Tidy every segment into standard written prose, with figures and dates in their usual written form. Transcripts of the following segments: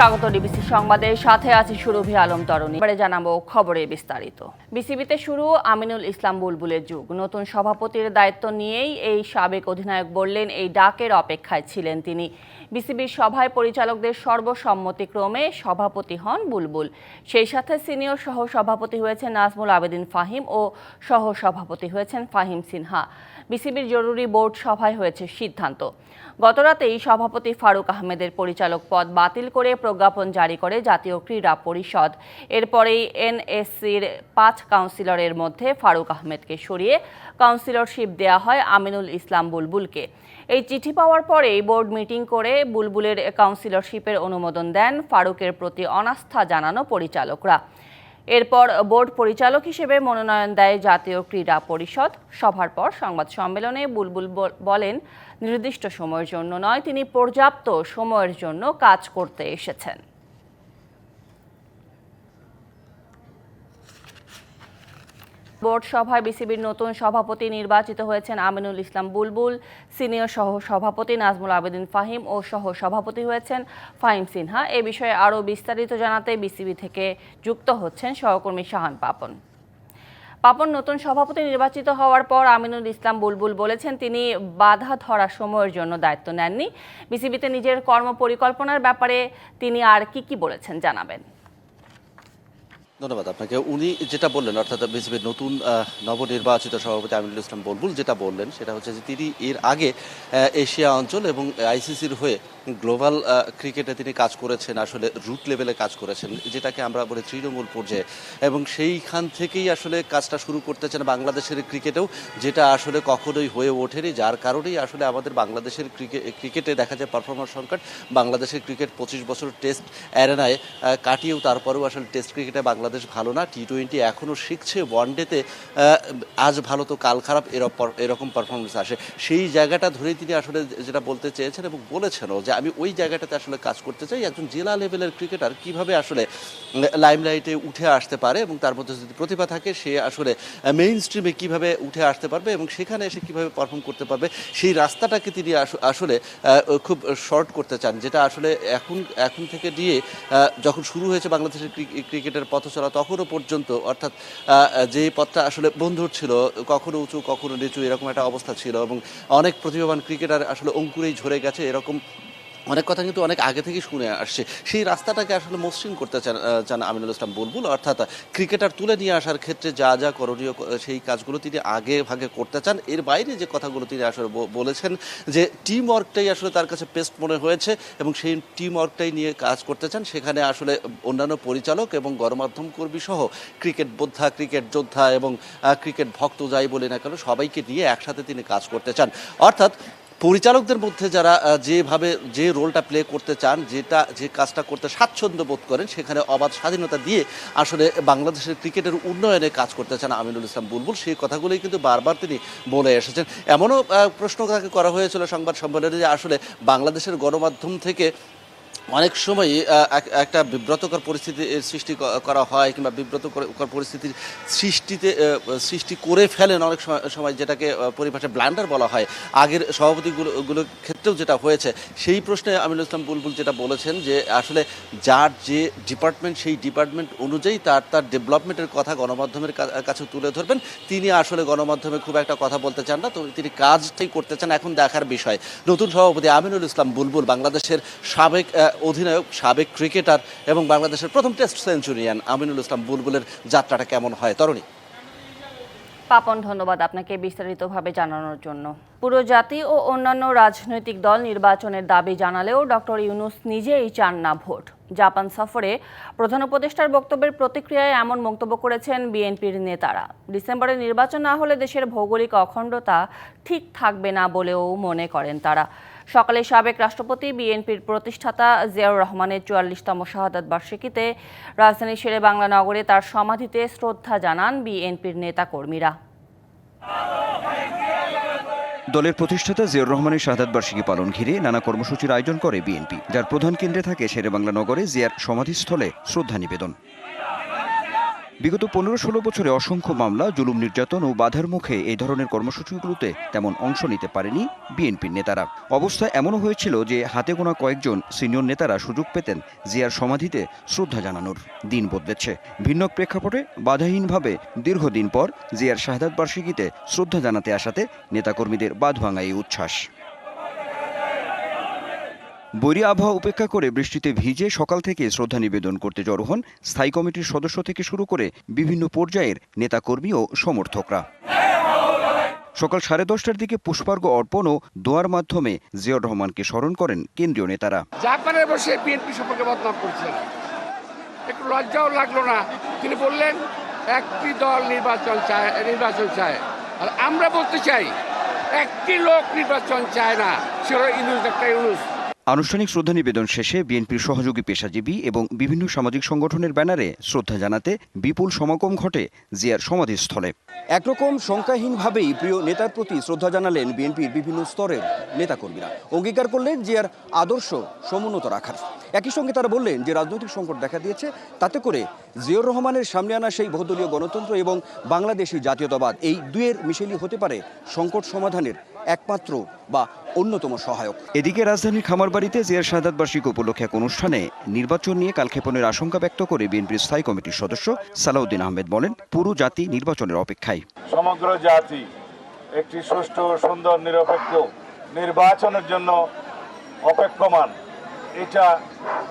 স্বাগত ডিবিসি সংবাদের সাথে আছি সুরভি আলম তরুণী। এবারে জানাবো খবরে বিস্তারিত। বিসিবিতে শুরু আমিনুল ইসলাম বুলবুলের যুগ। নতুন সভাপতির দায়িত্ব নিয়েই এই সাবেক অধিনায়ক বললেন এই ডাকের অপেক্ষায় ছিলেন তিনি। বিসিবির সভায় পরিচালকদের সর্বসম্মতিক্রমে সভাপতি হন বুলবুল। সেই সাথে সিনিয়র সহ সভাপতি হয়েছেন নাজমুল আবেদিন ফাহিম ও সহ সভাপতি হয়েছেন ফাহিম সিনহা। বিসিবির জরুরি বোর্ড সভায় হয়েছে সিদ্ধান্ত। গতরাতেই সভাপতি ফারুক আহমেদের পরিচালক পদ বাতিল করে প্রজ্ঞাপন জারি করে জাতীয় ক্রীড়া পরিষদ। এরপরেই এনএসসির 5 কাউন্সিলরের মধ্যে ফারুক আহমেদকে সরিয়ে কাউন্সিলরশিপ দেয়া হয় আমিনুল ইসলাম বুলবুলকে। এই চিঠি পাওয়ার পরেই বোর্ড মিটিং করে বুলবুলের কাউন্সিলরশিপের অনুমোদন দেন ফারুকের প্রতি অনাস্থা জানানো পরিচালকরা। এরপর বোর্ড পরিচালক হিসেবে মনোনয়ন দেয় জাতীয় ক্রীড়া পরিষদ। সভার পর সংবাদ সম্মেলনে বুলবুল বলেন, নির্দিষ্ট সময়ের জন্য নয়, তিনি পর্যাপ্ত সময়ের জন্য কাজ করতে এসেছেন। বোর্ড সভায় বিসিবির নতুন সভাপতি নির্বাচিত হয়েছেন আমিনুল ইসলাম বুলবুল। সিনিয়র সহ সভাপতি নাজমুল আবেদিন ফাহিম ও সহ সভাপতি হয়েছেন ফাহিম সিনহা। এ বিষয়ে আরও বিস্তারিত জানাতে বিসিবি থেকে যুক্ত হচ্ছেন সহকর্মী শাহান পাপন। নতুন সভাপতি নির্বাচিত হওয়ার পর আমিনুল ইসলাম বুলবুল বলেছেন তিনি বাধা ধরা সময়ের জন্য দায়িত্ব নেননি। বিসিবিতে নিজের কর্মপরিকল্পনার ব্যাপারে তিনি আর কি বলেছেন জানাবেন। ধন্যবাদ আপনাকে। উনি যেটা বললেন, অর্থাৎ বিসিবির নতুন নবনির্বাচিত সভাপতি আমিনুল ইসলাম বুলবুল যেটা বললেন সেটা হচ্ছে যে তিনি এর আগে এশিয়া অঞ্চল এবং আইসিসির হয়ে গ্লোবাল ক্রিকেটে তিনি কাজ করেছেন, আসলে রুট লেভেলে কাজ করেছেন, যেটাকে আমরা বলি তৃণমূল পর্যায়ে, এবং সেইখান থেকেই আসলে কাজটা শুরু করতে চান বাংলাদেশের ক্রিকেটেও, যেটা আসলে কখনোই হয়ে ওঠেনি, যার কারণেই আসলে আমাদের বাংলাদেশের ক্রিকেটে দেখা যায় পারফরমেন্স সংকট। বাংলাদেশের ক্রিকেট 25 বছর টেস্ট অ্যারেনায় কাটিয়েও তারপরেও আসলে টেস্ট ক্রিকেটে বাংলাদেশ ভালো না। টি20 এখনও শিখছে, ওয়ানডেতে আজ ভালো তো কাল খারাপ এরকম পারফরমেন্স আসে। সেই জায়গাটা ধরেই তিনি আসলে যেটা বলতে চেয়েছেন এবং বলেছেনও যে আমি ওই জায়গাটাতে আসলে কাজ করতে চাই। একজন জেলা লেভেলের ক্রিকেটার কিভাবে আসলে লাইমলাইটে উঠে আসতে পারে এবং তার মধ্যে যদি প্রতিভা থাকে সে আসলে মেইন স্ট্রিমে কীভাবে উঠে আসতে পারবে এবং সেখানে এসে কীভাবে পারফর্ম করতে পারবে, সেই রাস্তাটাকে তিনি আসলে খুব শর্ট করতে চান, যেটা আসলে এখন থেকে দিয়ে যখন শুরু হয়েছে বাংলাদেশের ক্রিকেটের পথ চলা তখনও পর্যন্ত, অর্থাৎ যে পথটা আসলে বন্ধুর ছিল, কখনো উঁচু কখনো নিচু এরকম একটা অবস্থা ছিল এবং অনেক প্রতিভাবান ক্রিকেটার আসলে অঙ্কুরেই ঝরে গেছে, এরকম অনেক কথা কিন্তু অনেক আগে থেকেই শুনে আসছে। সেই রাস্তাটাকে আসলে মসৃণ করতে চান আমিনুল ইসলাম বুলবুল, অর্থাৎ ক্রিকেটার তুলে নিয়ে আসার ক্ষেত্রে যা করণীয় সেই কাজগুলো তিনি আগে ভাগে করতে চান। এর বাইরে যে কথাগুলো তিনি আসলে বলেছেন যে টিম ওয়ার্কটাই আসলে তার কাছে বেস্ট মনে হয়েছে এবং সেই টিম ওয়ার্কটাই নিয়ে কাজ করতে চান। সেখানে আসলে অন্যান্য পরিচালক এবং গণমাধ্যম কর্মী সহ ক্রিকেট বোদ্ধা, ক্রিকেট যোদ্ধা এবং ক্রিকেট ভক্ত যাই বলি না কেন সবাইকে নিয়ে একসাথে তিনি কাজ করতে চান। অর্থাৎ পরিচালকদের মধ্যে যারা যেভাবে যে রোলটা প্লে করতে চান, যে কাজটা করতে স্বাচ্ছন্দ্য বোধ করেন, সেখানে অবাধ স্বাধীনতা দিয়ে আসলে বাংলাদেশের ক্রিকেটের উন্নয়নে কাজ করতে চান আমিনুল ইসলাম বুলবুল। সেই কথাগুলোই কিন্তু বারবার তিনি বলে এসেছেন। এমনও প্রশ্ন তাকে করা হয়েছিল সংবাদ সম্মেলনে যে আসলে বাংলাদেশের গণমাধ্যম থেকে অনেক সময় একটা বিব্রতকর পরিস্থিতির সৃষ্টি করা হয় কিংবা বিব্রতকর পরিস্থিতির সৃষ্টি করে ফেলেন অনেক সময়, যেটাকে পরিভাষায় ব্লান্ডার বলা হয়। আগের সভাপতিগুলোর ক্ষেত্রেও যেটা হয়েছে, সেই প্রশ্নে আমিনুল ইসলাম বুলবুল যেটা বলেছেন যে আসলে যার যে ডিপার্টমেন্ট সেই ডিপার্টমেন্ট অনুযায়ী তার ডেভেলপমেন্টের কথা গণমাধ্যমের কাছে তুলে ধরবেন। তিনি আসলে গণমাধ্যমে খুব একটা কথা বলতে চান না, তো তিনি কাজটাই করতে চান। এখন দেখার বিষয় নতুন সভাপতি আমিনুল ইসলাম বুলবুল, বাংলাদেশের সাবেক অধিনায়ক, সাবেক ক্রিকেটার এবং বাংলাদেশের প্রথম টেস্ট সেঞ্চুরিয়ান আমিনুল ইসলাম বুলবুলের যাত্রাটা কেমন হয়। তরুণী পাপন, ধন্যবাদ আপনাকে বিস্তারিতভাবে জানানোর জন্য। পুরো জাতি ও অন্যান্য রাজনৈতিক দল নির্বাচনের দাবি জানালেও ডক্টর ইউনূস নিজেই চান না ভোট। জাপান সফরে প্রধান উপদেষ্টার বক্তব্যের প্রতিক্রিয়ায় এমন মন্তব্য করেছেন বিএনপির নেতারা। ডিসেম্বরে নির্বাচন না হলে দেশের ভৌগোলিক অখণ্ডতা ঠিক থাকবে না বলেও মনে করেন তারা। সকালে সাবেক রাষ্ট্রপতি বিএনপির প্রতিষ্ঠাতা জিয়াউর রহমানের 44তম শাহাদাত বার্ষিকীতে রাজধানীর শেরেবাংলা নগরে তার সমাধিতে শ্রদ্ধা জানান বিএনপির নেতাকর্মীরা। দলের প্রতিষ্ঠাতা জিয়াউর রহমানের শাহাদাত বার্ষিকী পালন ঘিরে নানা কর্মসূচির আয়োজন করে বিএনপি, যার প্রধান কেন্দ্রে থাকে শেরেবাংলা নগরে জিয়ার সমাধিস্থলে শ্রদ্ধা নিবেদন। বিগত 15-16 বছরে অসংখ্য মামলা, জুলুম, নির্যাতন ও বাধার মুখে এই ধরনের কর্মসূচিগুলোতে তেমন অংশ নিতে পারেনি বিএনপির নেতারা। অবস্থা এমনও হয়েছিল যে হাতে গোনা কয়েকজন সিনিয়র নেতারা সুযোগ পেতেন জিয়ার সমাধিতে শ্রদ্ধা জানানোর। দিন বদলেছে। ভিন্ন প্রেক্ষাপটে বাধাহীনভাবে দীর্ঘদিন পর জিয়ার শাহাদাত বার্ষিকীতে শ্রদ্ধা জানাতে আসাতে নেতাকর্মীদের বাঁধভাঙা এই উচ্ছ্বাস। বৈরী আবহাওয়া উপেক্ষা করে বৃষ্টিতে ভিজে সকাল থেকে শ্রদ্ধা নিবেদন করতে জড়ো হন স্থায়ী কমিটির সদস্য থেকে শুরু করে বিভিন্ন পর্যায়ের নেতাকর্মী ও সমর্থকরা। সকাল 10:30টার দিকে পুষ্পার্ঘ অর্পণ ও দোয়ার মাধ্যমে জিয়াউর রহমানকে স্মরণ করেন কেন্দ্রীয় নেতারা। জাপানে বসে বিএনপি সম্পর্কে বদনাম করছেন, একটু লজ্জাও লাগলো না? তিনি বললেন একটি দল নির্বাচন চায়, আর আমরা বলতে চাই একটি লোক নির্বাচন চায় না, সেটা ইউনূস, ডক্টর ইউনূস। আনুষ্ঠানিক শ্রদ্ধা নিবেদন শেষে বিএনপির সহযোগী পেশাজীবী এবং বিভিন্ন সামাজিক সংগঠনের ব্যানারে শ্রদ্ধা জানাতে বিপুল সমাগম ঘটে জিয়ার সমাধিস্থলে। একরকম সংখ্যাহীনভাবেই প্রিয় নেতার প্রতি শ্রদ্ধা জানালেন বিএনপির বিভিন্ন স্তরের নেতাকর্মীরা। অঙ্গীকার করলেন জিয়ার আদর্শ সমুন্নত রাখার। একই সঙ্গে তারা বললেন যে রাজনৈতিক সংকট দেখা দিয়েছে, তাতে করে জিয়াউর রহমানের সামনে আনা সেই বহুদলীয় গণতন্ত্র এবং বাংলাদেশি জাতীয়তাবাদ, এই দুয়ের মিশেলই হতে পারে সংকট সমাধানের একমাত্র বা অন্যতম সহায়ক। এদিকে রাজধানীর খামারবাড়িতে জিয়ার শাহাদাত বার্ষিকী উপলক্ষে এক অনুষ্ঠানে নির্বাচন নিয়ে কালক্ষেপণের আশঙ্কা ব্যক্ত করে বিএনপির স্থায়ী কমিটির সদস্য সালাউদ্দিন আহমেদ বলেন, পুরো জাতি নির্বাচনের অপেক্ষায়। সমগ্র জাতি একটি সুষ্ঠু, সুন্দর, নিরপেক্ষ নির্বাচনের জন্য অপেক্ষমান, এটা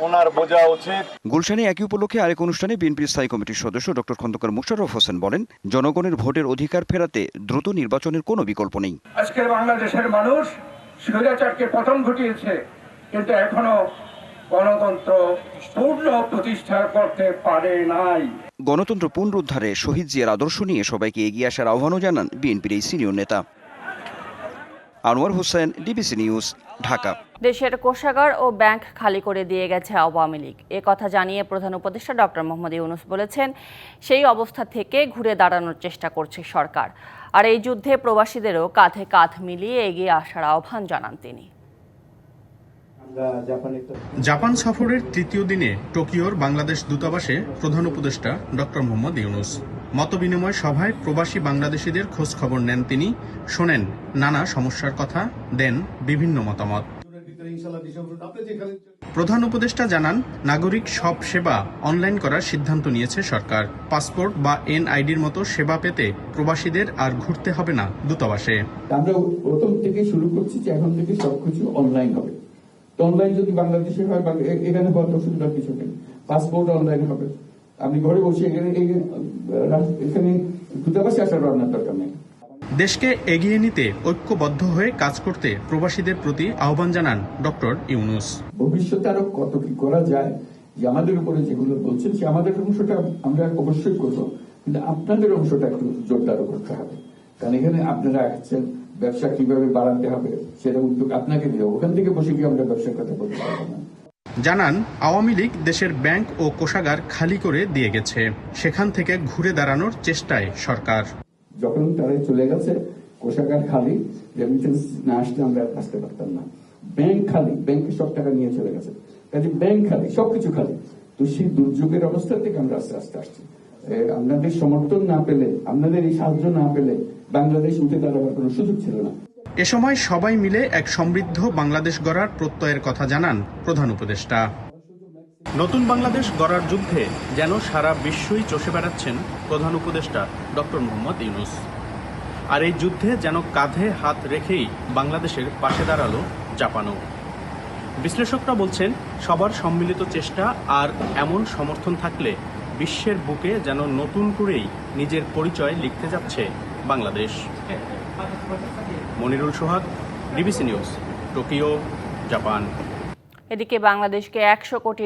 ওনার বোঝা উচিত। গুলশানে একই উপলক্ষে আরেক অনুষ্ঠানে বিএনপির স্থায়ী কমিটির সদস্য ডক্টর খন্দকার মোশাররফ হোসেন বলেন, জনগণের ভোটের অধিকার ফেরাতে দ্রুত নির্বাচনের কোনো বিকল্প নেই। আজকে বাংলাদেশের মানুষ স্বৈরাচারকে পতন ঘটিয়েছে, কিন্তু এখনো গণতন্ত্র পূর্ণ প্রতিষ্ঠা করতে পারে নাই। গণতন্ত্র পুনরুদ্ধারে শহীদ জিয়ার আদর্শ নিয়ে সবাইকে এগিয়ে আসার আহ্বানও জানান বিএনপির এই সিনিয়র নেতা। Anwar Hossain, DBC news, Dhaka. দেশের কোষাগার ও ব্যাংক খালি করে দিয়ে গেছে আওয়ামী লীগ। এ কথা জানিয়ে প্রধান উপদেষ্টা ডক্টর মোহাম্মদ ইউনূস বলেছেন, সেই অবস্থা থেকে ঘুরে দাঁড়ানোর চেষ্টা করছে সরকার। আর এই যুদ্ধে প্রবাসীদেরও কাঁধে কাঁধ মিলিয়ে এগিয়ে আসার আহ্বান জানান তিনি। জাপান সফরের তৃতীয় দিনে টোকিওর বাংলাদেশ দূতাবাসে প্রধান উপদেষ্টা ডক্টর মোহাম্মদ ইউনূস মতবিনিময় সভায় প্রবাসী বাংলাদেশিদের খোঁজ খবর নেন তিনি, শোনেন নানা সমস্যার কথা, দেন বিভিন্ন মতামত। প্রধান উপদেষ্টা জানান, নাগরিক সব সেবা অনলাইন করার সিদ্ধান্ত নিয়েছে সরকার। পাসপোর্ট বা এনআইডির মতো সেবা পেতে প্রবাসীদের আর ঘুরতে হবে না দূতাবাসে। আমরা প্রথম থেকে শুরু করছি যে এখন থেকে সবকিছু অনলাইন হবে। তো অনলাইন যদি বাংলাদেশে হয়, এখানে বন্ধ সুবিধার কিছু নেই, পাসপোর্ট অনলাইন হবে। আপনি ঘরে বসে এখানে দূতাবাসে আসার আপনার দরকার নেই। দেশকে এগিয়ে নিতে ঐক্যবদ্ধ হয়ে কাজ করতে প্রবাসীদের প্রতি আহ্বান জানান ডক্টর ইউনূস। ভবিষ্যতে আরো কত কি করা যায়, যে আমাদের উপরে যেগুলো বলছেন, সে আমাদের অংশটা আমরা অবশ্যই করবো, কিন্তু আপনাদের অংশটা একটু জোরদার করতে হবে। কারণ এখানে আপনারা আসছেন, ব্যবসা কিভাবে বাড়াতে হবে সেটা উদ্যোগ আপনাকে দিতে হবে। ওখান থেকে বসে গিয়ে আমরা ব্যবসার কথা বলতে পারবো না। জানান, আওয়ামী লীগ দেশের ব্যাংক ও কোষাগার খালি করে দিয়ে গেছে, সেখান থেকে ঘুরে দাঁড়ানোর চেষ্টায় সরকার। যখন তারা চলে গেছে, কোষাগার খালি, রেমিটেন্স না আসলে আমরা আসতে পারতাম না। ব্যাংক খালি, ব্যাংকে সব টাকা নিয়ে চলে গেছে, কাজে ব্যাংক খালি, সবকিছু খালি। তো সেই দুর্যোগের অবস্থা থেকে আমরা আস্তে আস্তে আসছি। আপনাদের সমর্থন না পেলে, আপনাদের এই সাহায্য না পেলে বাংলাদেশ উঠে দাঁড়াবার কোনো সুযোগ ছিল না। এ সময় সবাই মিলে এক সমৃদ্ধ বাংলাদেশ গড়ার প্রত্যয়ের কথা জানান প্রধান উপদেষ্টা। নতুন বাংলাদেশ গড়ার যুদ্ধে যেন সারা বিশ্বই চষে বেড়াচ্ছেন প্রধান উপদেষ্টা ডক্টর মোহাম্মদ ইউনূস। আর এই যুদ্ধে যেন কাঁধে হাত রেখেই বাংলাদেশের পাশে দাঁড়ালো জাপানও। বিশ্লেষকরা বলছেন, সবার সম্মিলিত চেষ্টা আর এমন সমর্থন থাকলে বিশ্বের বুকে যেন নতুন করেই নিজের পরিচয় লিখতে যাচ্ছে বাংলাদেশ। মনিরুল সোহাগ, ডিবিসি নিউজ, টোকিও, জাপান। এদিকে বাংলাদেশকে $100 কোটি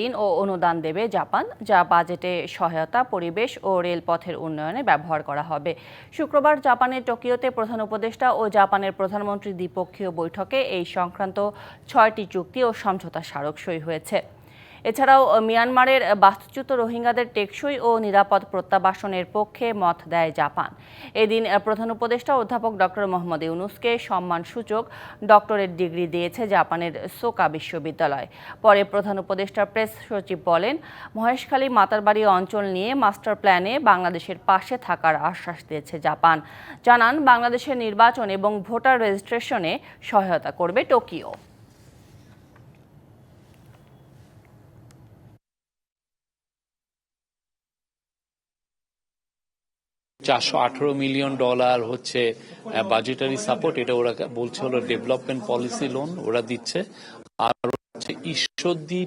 ঋণ ও অনুদান দেবে জাপান, যা বাজেটে সহায়তা, পরিবেশ ও রেলপথের উন্নয়নে ব্যবহার করা হবে। শুক্রবার জাপানের টোকিওতে প্রধান উপদেষ্টা ও জাপানের প্রধানমন্ত্রীর দ্বিপক্ষীয় বৈঠকে এই সংক্রান্ত 6টি চুক্তি ও সমঝোতা স্মারক সই হয়েছে। এছাড়াও মিয়ানমারের বাস্তুচ্যুত রোহিঙ্গাদের টেকসই ও নিরাপদ প্রত্যাবাসনের পক্ষে মত দেয় জাপান। এদিন প্রধান উপদেষ্টা অধ্যাপক ডক্টর মোহাম্মদ ইউনূসকে সম্মানসূচক ডক্টরেট ডিগ্রি দিয়েছে জাপানের সোকা বিশ্ববিদ্যালয়। পরে প্রধান উপদেষ্টার প্রেস সচিব বলেন, মহেশখালী মাতারবাড়ি অঞ্চল নিয়ে মাস্টার প্ল্যানে বাংলাদেশের পাশে থাকার আশ্বাস দিয়েছে জাপান। জানান, বাংলাদেশের নির্বাচন এবং ভোটার রেজিস্ট্রেশনে সহায়তা করবে টোকিও। 418 মিলিয়ন ডলার হচ্ছে বাজেটারি সাপোর্ট, এটা ওরা বলছে হলো ডেভেলপমেন্ট পলিসি লোন ওরা দিচ্ছে। আর হচ্ছে ঈশ্বরদী,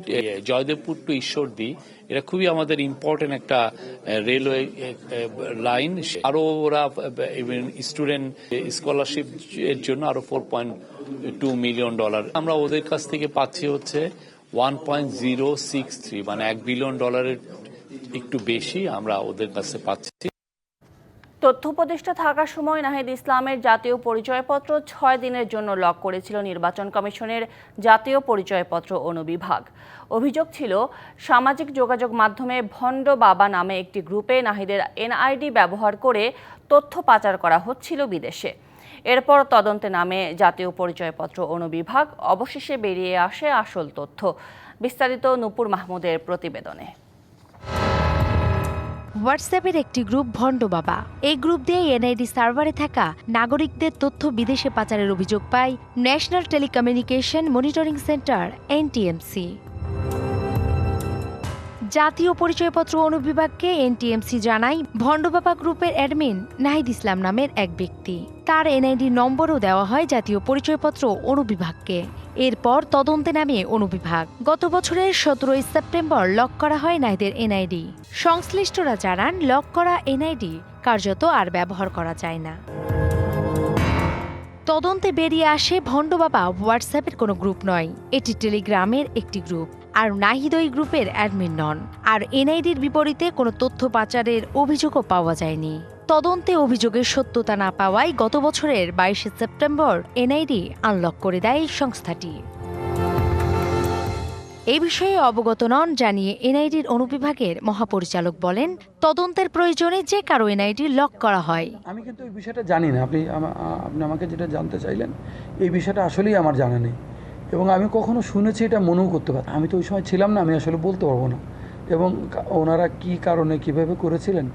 জয়দেবপুর টু ঈশ্বরদী, এটা খুবই আমাদের ইম্পর্টেন্ট একটা রেলওয়ে লাইন। আরো ওরা স্টুডেন্ট স্কলারশিপ এর জন্য আরো 4.2 মিলিয়ন ডলার আমরা ওদের কাছ থেকে পাচ্ছি হচ্ছে 1.063, মানে $1 বিলিয়ন একটু বেশি আমরা ওদের কাছে পাচ্ছি। তথ্য উপদেষ্টা থাকার সময় নাহিদ ইসলামের জাতীয় পরিচয়পত্র 6 দিনের জন্য লক করেছিল নির্বাচন কমিশনের জাতীয় পরিচয়পত্র অনুবিভাগ। অভিযোগ ছিল, সামাজিক যোগাযোগ মাধ্যমে ভণ্ড বাবা নামে একটি গ্রুপে নাহিদের এনআইডি ব্যবহার করে তথ্য পাচার করা হচ্ছিল বিদেশে। এরপর তদন্তে নামে জাতীয় পরিচয়পত্র অনুবিভাগ। অবশেষে বেরিয়ে আসে আসল তথ্য। বিস্তারিত নূপুর মাহমুদের প্রতিবেদনে। হোয়াটসঅ্যাপের একটি গ্রুপ ভণ্ড বাবা। এই গ্রুপ দিয়ে এনআইডি সার্ভারে থাকা নাগরিকদের তথ্য বিদেশে পাচারের অভিযোগ পায় national telecommunication monitoring centre NTMC. জাতীয় পরিচয়পত্র অনুবিভাগকে এনটিএমসি জানায়, ভণ্ড বাবা গ্রুপের অ্যাডমিন নাহিদ ইসলাম নামের এক ব্যক্তি। তার এনআইডি নম্বরও দেওয়া হয় জাতীয় পরিচয়পত্র অনুবিভাগকে। এরপর তদন্তে নামে অনুবিভাগ। গত বছরের 17 সেপ্টেম্বর লক করা হয় নাহিদের এনআইডি। সংশ্লিষ্টরা জানান, লক করা এনআইডি কার্যত আর ব্যবহার করা যায় না। তদন্তে বেরিয়ে আসে ভণ্ড বাবা হোয়াটসঅ্যাপের কোনো গ্রুপ নয়, এটি টেলিগ্রামের একটি গ্রুপ। আর নাহিদ ওই গ্রুপের অ্যাডমিন নন। আর এনআইডির বিপরীতে কোনো তথ্য পাচারের অভিযোগও পাওয়া যায়নি। তদন্তে অভিযোগের সত্যতা না পাওয়ায় গত বছরের 22 সেপ্টেম্বর এনআইডি আনলক করে দেয় সংস্থাটি। এই বিষয়ে অবগত নন জানিয়ে এনআইডির অনুবিভাগের মহাপরিচালক বলেন, তদন্তের প্রয়োজনে যে কারো এনআইডি লক করা হয়। আমি কিন্তু এই বিষয়টা জানি না। আপনি আমাকে যেটা জানতে চাইলেন, এই বিষয়টা আসলেই আমার জানা নেই এবং আমি কখনো শুনেছি এটা মনেও করতে পারি। আমি তো ওই সময় ছিলাম না, আমি আসলে বলতে পারবো না। এবং ওনারা কি কারণে কিভাবে করেছিলেন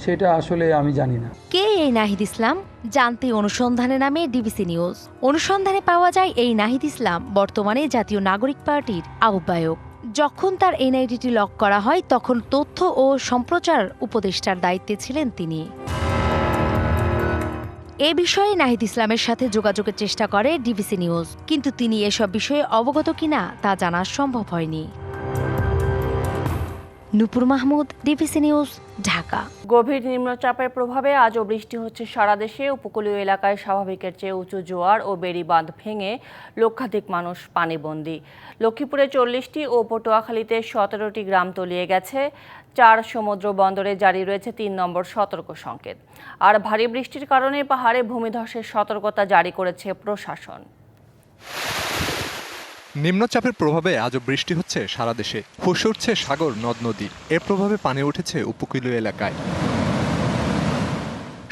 সেটা আসলে আমি জানি না। কে এই নাহিদ ইসলাম জানতে অনুসন্ধানে নামে ডিবিসি নিউজ। অনুসন্ধানে পাওয়া যায়, এই নাহিদ ইসলাম বর্তমানে জাতীয় নাগরিক পার্টির আহ্বায়ক। যখন তার এনআইডিটি লক করা হয় তখন তথ্য ও সম্প্রচার উপদেষ্টার দায়িত্বে ছিলেন তিনি। এ বিষয়ে নাহিদ ইসলামের সাথে যোগাযোগের চেষ্টা করে ডিবিসি নিউজ, কিন্তু তিনি এসব বিষয়ে অবগত কিনা তা জানা সম্ভব হয়নি। নূপুর মাহমুদ, ডিবিসি নিউজ, ঢাকা। গভীর নিম্নচাপের প্রভাবে আজও বৃষ্টি হচ্ছে সারা দেশে। উপকূলীয় এলাকায় স্বাভাবিকের চেয়ে উঁচু জোয়ার ও বেড়ি বাঁধ ভেঙে লক্ষাধিক মানুষ পানিবন্দী। লক্ষ্মীপুরে 40টি ও পটুয়াখালীতে 17টি গ্রাম তলিয়ে গেছে। 4 সমুদ্র বন্দরে জারি রয়েছে 3 নম্বর সতর্ক সংকেত। আর ভারী বৃষ্টির কারণে পাহাড়ে ভূমিধসের সতর্কতা জারি করেছে প্রশাসন। নিম্নচাপের প্রভাবে আজও বৃষ্টি হচ্ছে সারা দেশে। ফুঁসে উঠছে সাগর নদ নদী। এর প্রভাবে পানি উঠেছে উপকূলীয় এলাকায়।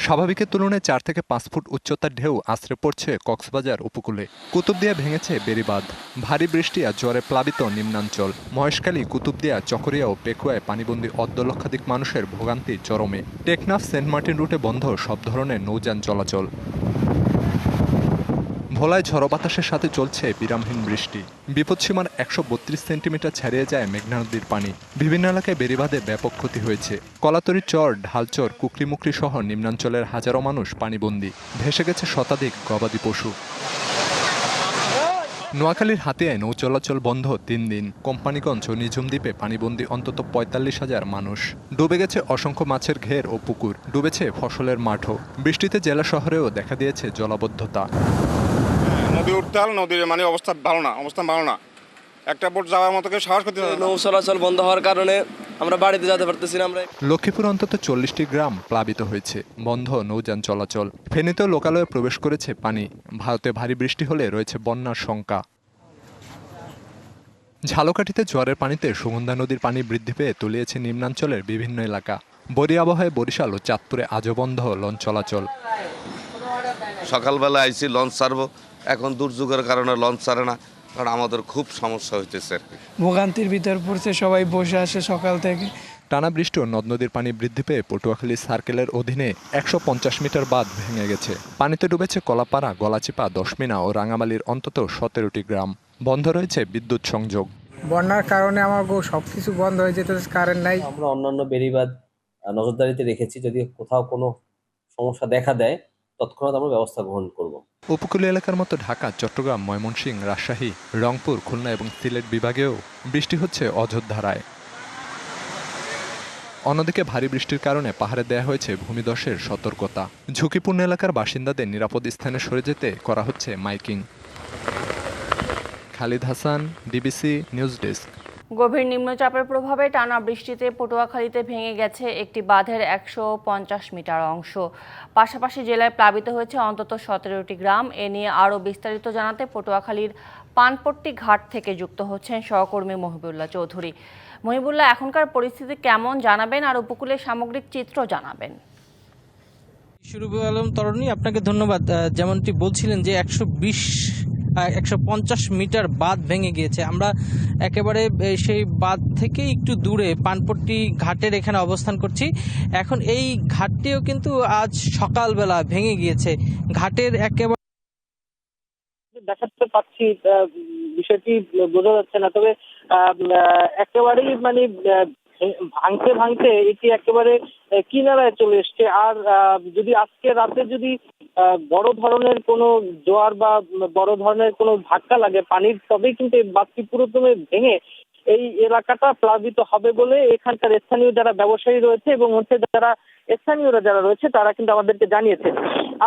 স্বাভাবিকের তুলনায় 4 থেকে 5 ফুট উচ্চতার ঢেউ আছড়ে পড়ছে কক্সবাজার উপকূলে। কুতুবদিয়া ভেঙেছে বেড়িবাঁধ। ভারী বৃষ্টি আর জ্বরে প্লাবিত নিম্নাঞ্চল। মহেশখালী, কুতুবদিয়া, চকরিয়া ও পেকুয়ায় পানিবন্দী অর্ধ লক্ষাধিক মানুষের ভোগান্তি চরমে। টেকনাফ সেন্ট মার্টিন রুটে বন্ধ সব ধরনের নৌযান চলাচল। ভোলায় ঝড়ো বাতাসের সাথে চলছে বিরামহীন বৃষ্টি। বিপদসীমার 132 সেন্টিমিটার ছাড়িয়ে যায় মেঘনা নদীর পানি। বিভিন্ন এলাকায় বেড়িবাঁধে ব্যাপক ক্ষতি হয়েছে। কলাতরি চর, ঢালচর, কুকরিমুকরি সহ নিম্নাঞ্চলের হাজারো মানুষ পানিবন্দী। ভেসে গেছে শতাধিক গবাদি পশু। নোয়াখালীর হাতিয়ায় নৌ চলাচল বন্ধ 3 দিন। কোম্পানিগঞ্জ ও নিঝুম দ্বীপে পানিবন্দী অন্তত 45,000 মানুষ। ডুবে গেছে অসংখ্য মাছের ঘের ও পুকুর। ডুবেছে ফসলের মাঠও। বৃষ্টিতে জেলা শহরেও দেখা দিয়েছে জলাবদ্ধতা। নদী উত্তাল, নদীর মানে অবস্থা ভালো না। একটা বোট যাওয়ার মতো কেউ সাহস করতে পারে না। নৌ চলাচল বন্ধ হওয়ার কারণে আমরা বাড়িতে যেতে পারতেছি না। লক্ষ্মীপুর অন্তত 40টি গ্রাম প্লাবিত হয়েছে। বন্ধ নৌযান চলাচল। ফেনীতেও লোকালয়ে প্রবেশ করেছে পানি। ভারতে ভারী বৃষ্টি হলে রয়েছে বন্যার শঙ্কা। ঝালকাঠিতে জোয়ারের পানিতে সুগন্ধা নদীর পানি বৃদ্ধি পেয়ে তলিয়েছে নিম্নাঞ্চলের বিভিন্ন এলাকা। বরি আবহাওয়ায় বরিশাল ও চাঁদপুরে আজও বন্ধ লঞ্চ চলাচল। সকালবেলা আইসি লঞ্চ ছাড়বো, এখন দুর্যোগের কারণে লঞ্চ ছাড়ে না, কারণ আমাদের খুব সমস্যা হইতেছে। ভোগান্তির ভিতর পড়ছে, সবাই বসে আসে সকাল থেকে। টানা বৃষ্টি ও নদ নদীর পানি বৃদ্ধি পেয়ে পটুয়াখালী সার্কেলের অধীনে 150 মিটার বাঁধ ভেঙে গেছে। পানিতে ডুবেছে কলাপাড়া, গলাচিপা, দশমিনা ও রাঙামালির অন্তত 17টি গ্রাম। বন্ধ রয়েছে বিদ্যুৎ সংযোগ। বন্যার কারণে আমার সবকিছু বন্ধ হয়ে যেতে, কারেন্ট নাই। আমরা অন্যান্য বেড়িবাঁধ নজরদারিতে রেখেছি, যদি কোথাও কোনো সমস্যা দেখা দেয় তৎক্ষণাৎ আমরা ব্যবস্থা গ্রহণ করব। উপকূলীয় এলাকার মতো ঢাকা, চট্টগ্রাম, ময়মনসিংহ, রাজশাহী, রংপুর, খুলনা এবং সিলেট বিভাগেও বৃষ্টি হচ্ছে অঝোর ধারায়। অন্যদিকে ভারী বৃষ্টির কারণে পাহাড়ে দেয়া হয়েছে ভূমিধসের সতর্কতা। ঝুঁকিপূর্ণ এলাকার বাসিন্দাদের নিরাপদ স্থানে সরে যেতে করা হচ্ছে miking. Khalid Hasan, DBC news desk. গভীর নিম্নচাপের প্রভাবে টানা বৃষ্টিতে পটুয়াখালীতে ভেঙে গেছে একটি বাঁধের 150 মিটার অংশ। পাশাপাশি জেলায় প্লাবিত হয়েছে অন্তত 17টি গ্রাম। এ নিয়ে আরও বিস্তারিত জানাতে পটুয়াখালীর পানপট্টি ঘাট থেকে যুক্ত হচ্ছেন সহকর্মী মহিবুল্লাহ চৌধুরী। মহিবুল্লাহ, এখনকার পরিস্থিতি কেমন জানাবেন আর উপকূলের সামগ্রিক চিত্র জানাবেন। শরীফুল আলম তরুণী, আপনাকে ধন্যবাদ। যেমনটি বলছিলেন যে 150 মিটার বাঁধ ভেঙে গিয়েছে। আমরা একেবারে সেই বাঁধ থেকে একটু দূরে পানপট্টি ঘাটের এখানে অবস্থান করছি। এখন এই ঘাটটিও কিন্তু আজ সকালবেলা ভেঙে গিয়েছে। ঘাটের একেবারে দেখাতে পাচ্ছি, বিষয়টি বোঝা যাচ্ছে না, তবে একেবারেই মানে ভাঙতে ভাঙতে এটি একেবারে কিনারায় চলে এসছে। আর যদি আজকে রাতে যদি বড় ধরনের কোনো জোয়ার বা বড় ধরনের কোনো ধাক্কা লাগে পানির, তবেই কিন্তু এই বাঁধটি পুরোদমে ভেঙে এই এলাকাটা প্লাবিত হবে বলে এখানকার স্থানীয় যারা ব্যবসায়ী রয়েছে এবং যারা স্থানীয়রা যারা রয়েছে তারা কিন্তু আমাদেরকে জানিয়েছে।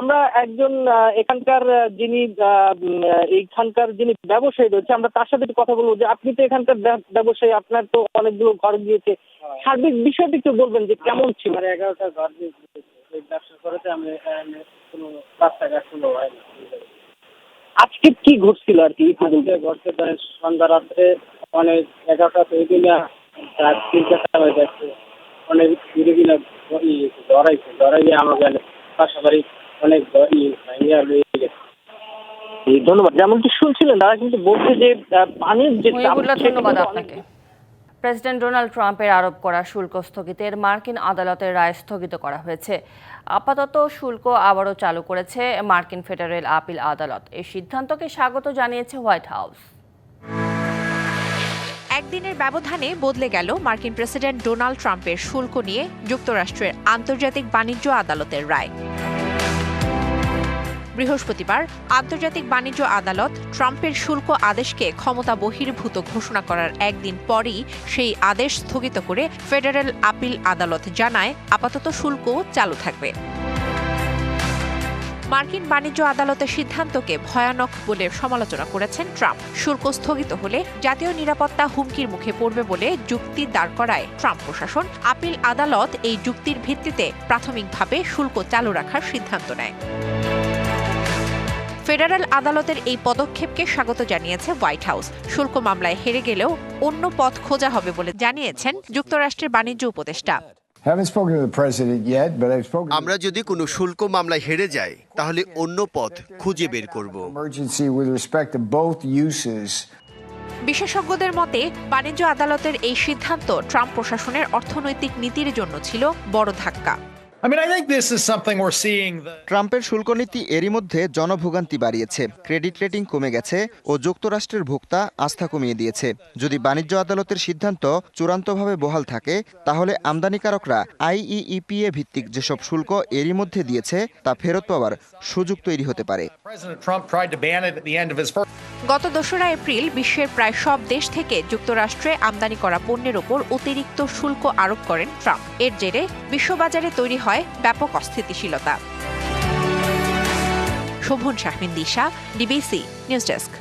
আমরা একজন এখানকার যিনি ব্যবসায়ী রয়েছে, আমরা তার সাথে কথা বলবো যে আপনি তো এখানকার ব্যবসায়ী, আপনার তো অনেকগুলো ঘর গিয়েছে, সার্বিক বিষয়টি একটু বলবেন যে কেমন ছিল? 11টা ঘর ব্যবসা করেছে, আমি কোনো রাস্তাঘাট কোনো হয় না। আজকে কি ঘটছিল আর কি? ঘটছে সন্ধ্যা রাত্রে অনেক 11টা তৈরি না, রাত 3টা হয়ে যাচ্ছে, অনেক দূরে গিয়ে ধরাইয়ে আমাকে পাশাপাশি অনেক ধন্যবাদ। যেমনটি শুনছিলেন তারা কিন্তু বলছে যে পানির যে ধন্যবাদ আপনাকে। প্রেসিডেন্ট ডোনাল্ড ট্রাম্পের আরোপ করা শুল্ক স্থগিতের মার্কিন আদালতের রায় স্থগিত করা হয়েছে। আপাতত শুল্ক আবারও চালু করেছে মার্কিন ফেডারেল আপিল আদালত। এই সিদ্ধান্তকে স্বাগত জানিয়েছে হোয়াইট হাউস। একদিনের ব্যবধানে বদলে গেল মার্কিন প্রেসিডেন্ট ডোনাল্ড ট্রাম্পের শুল্ক নিয়ে যুক্তরাষ্ট্রের আন্তর্জাতিক বাণিজ্য আদালতের রায়। বৃহস্পতিবার আন্তর্জাতিক বাণিজ্য আদালত ট্রাম্পের শুল্ক আদেশকে ক্ষমতা বহির্ভূত ঘোষণা করার একদিন পরই সেই আদেশ স্থগিত করে ফেডারেল আপিল আদালত জানায় আপাতত শুল্ক চালু থাকবে। মার্কিন বাণিজ্য আদালতের সিদ্ধান্তকে ভয়ানক বলে সমালোচনা করেছেন ট্রাম্প। শুল্ক স্থগিত হলে জাতীয় নিরাপত্তা হুমকির মুখে পড়বে বলে যুক্তি দাঁড় করায় ট্রাম্প প্রশাসন। আপিল আদালত এই যুক্তির ভিত্তিতে প্রাথমিকভাবে শুল্ক চালু রাখার সিদ্ধান্ত নেয়। ফেডারেল আদালতের এই পদক্ষেপকে স্বাগত জানিয়েছে হোয়াইট হাউস। শুল্ক মামলায় হেরে গেলেও অন্য পথ খোঁজা হবে বলে জানিয়েছেন যুক্তরাষ্ট্রের বাণিজ্য উপদেষ্টা। আমরা যদি কোনো শুল্ক মামলায় হেরে যাই তাহলে অন্য পথ খুঁজে বের করব। বিশেষজ্ঞদের মতে বাণিজ্য আদালতের এই সিদ্ধান্ত ট্রাম্প প্রশাসনের অর্থনৈতিক নীতির জন্য ছিল বড় ধাক্কা। ট্রাম্পের শুল্ক নীতি এরই মধ্যে জনভোগান্তি বাড়িয়েছে, ক্রেডিট রেটিং কমে গেছে ও যুক্তরাষ্ট্রের ভোক্তা আস্থা কমিয়ে দিয়েছে। যদি বাণিজ্য আদালতের সিদ্ধান্ত চূড়ান্তভাবে বহাল থাকে তাহলে আমদানিকারকরা আইইইপিএ ভিত্তিক যেসব শুল্ক এরই মধ্যে দিয়েছে তা ফেরত পাওয়ার সুযোগ তৈরি হতে পারে। গত 2রা এপ্রিল বিশ্বের প্রায় সব দেশ থেকে যুক্তরাষ্ট্রে আমদানি করা পণ্যের ওপর অতিরিক্ত শুল্ক আরোপ করেন ট্রাম্প। এর জেরে বিশ্ববাজারে তৈরি হয় ব্যাপক অস্থিতিশীলতা। শোভন শাহমিন দিশা, ডিবিসি নিউজ ডেস্ক।